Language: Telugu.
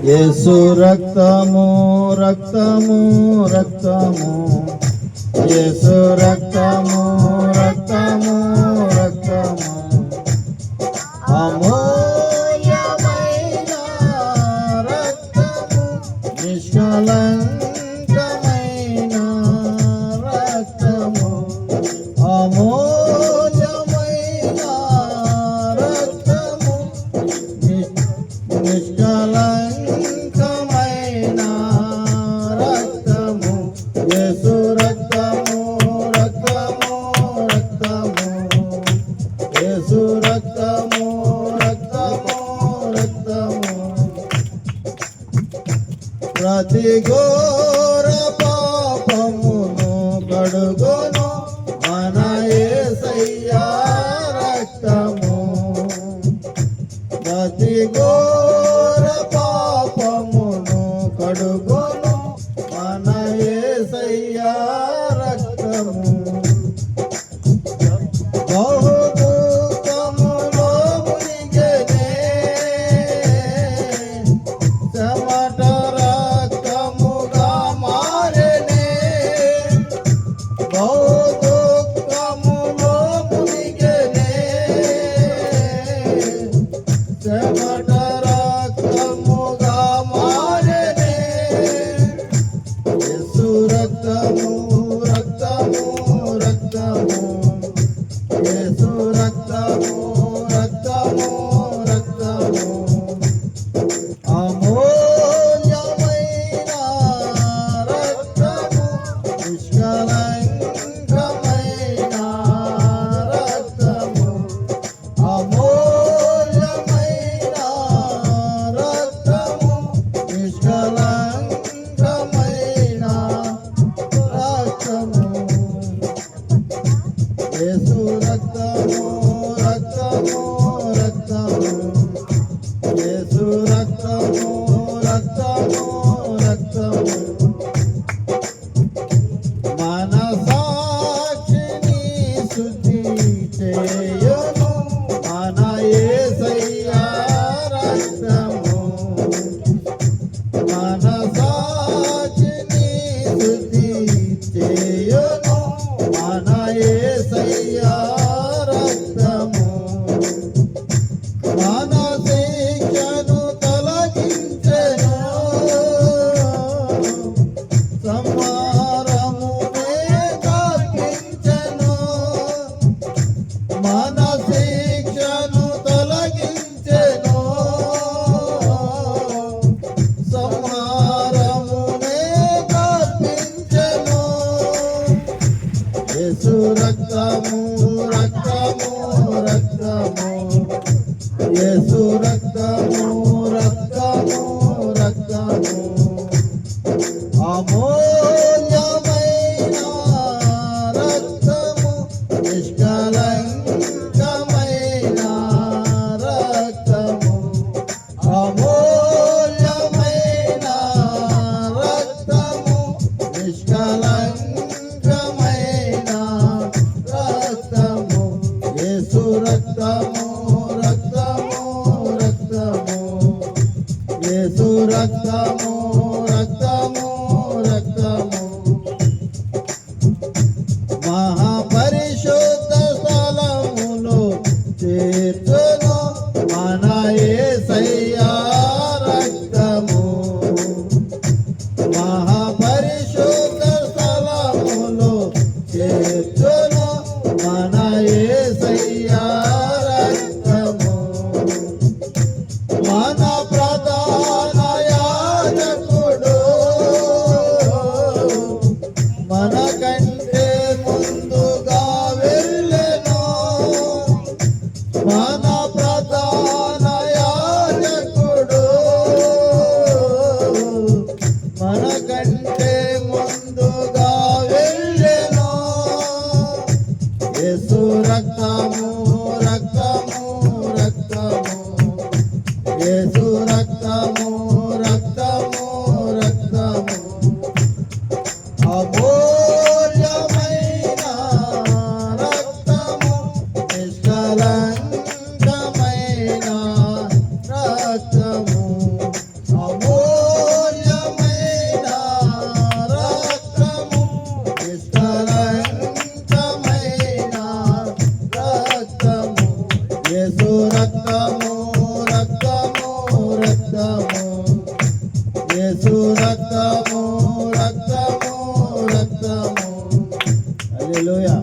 యేసు రక్తము రక్తము రక్తము యేసు రక్తము రక్తము రక్తము అమూల్యమైన రక్తము నిష్కలంకమైన రక్తము అమూల్యమైన రక్తము నిష్కలంకమైన రక్తము యేసు రక్తము రక్తము రక్తము యేసు రక్తము రక్తము రక్తము ప్రతి ఘోర పాపమును కడుగును మన యేసయ్యా రక్తము ప్రతి ఘోర పాపమును కడుగును మన యేసయ్యా రక్తము బహు దుఃఖములో మునిగెనే చెమట రక్తముగా మారెనే బహు దుఃఖములో మునిగెనే చెమట రక్తముగా మారెనే యేసు రక్తము రక్తము రక్తము యేసు రక్తము రక్తము రక్తము అమూల్యమైన రక్తము నిష్కలంకమైన రక్తము అమూల్యమైన రక్తము నిష్కలంకమైన రక్తము యేసు రక్తము రక్తము రక్తము యేసు రక్తము రక్తము రక్తము మన సాక్షిని శుద్ధి చేయును మన యేసయ్యా రక్తము మన సాక్షిని శుద్ధి చేయును మన యేసయ్యా రక్తము మన శిక్షను తొలగించెను సంహారమునే తగ్గించెను మన శిక్షను తొలగించెను సంహారమునే తగ్గించెను యేసు రక్తము రక్తము రక్తము యేసు రక్తము రక్తము రక్తము అమూల్యమైన రక్తము నిష్కలంకమైన రక్తము అమూల్యమైన రక్తము నిష్కలంకమైన రక్తము యేసు రక్తము రక్తము రక్తము యేసు రక్తము రక్తము రక్తము మహాపరిశుద్ధ స్థలములో చేర్చును మన యేసయ్యా రక్తము మహాపరిశుద్ధ స్థలములో చేర్చును మన యేసయ్యా రక్తము మన ప్రధాన యాజకుడు యేసు రక్తము రక్తము రక్తము యేసు రక్తము రక్తము రక్తము హల్లెలూయా.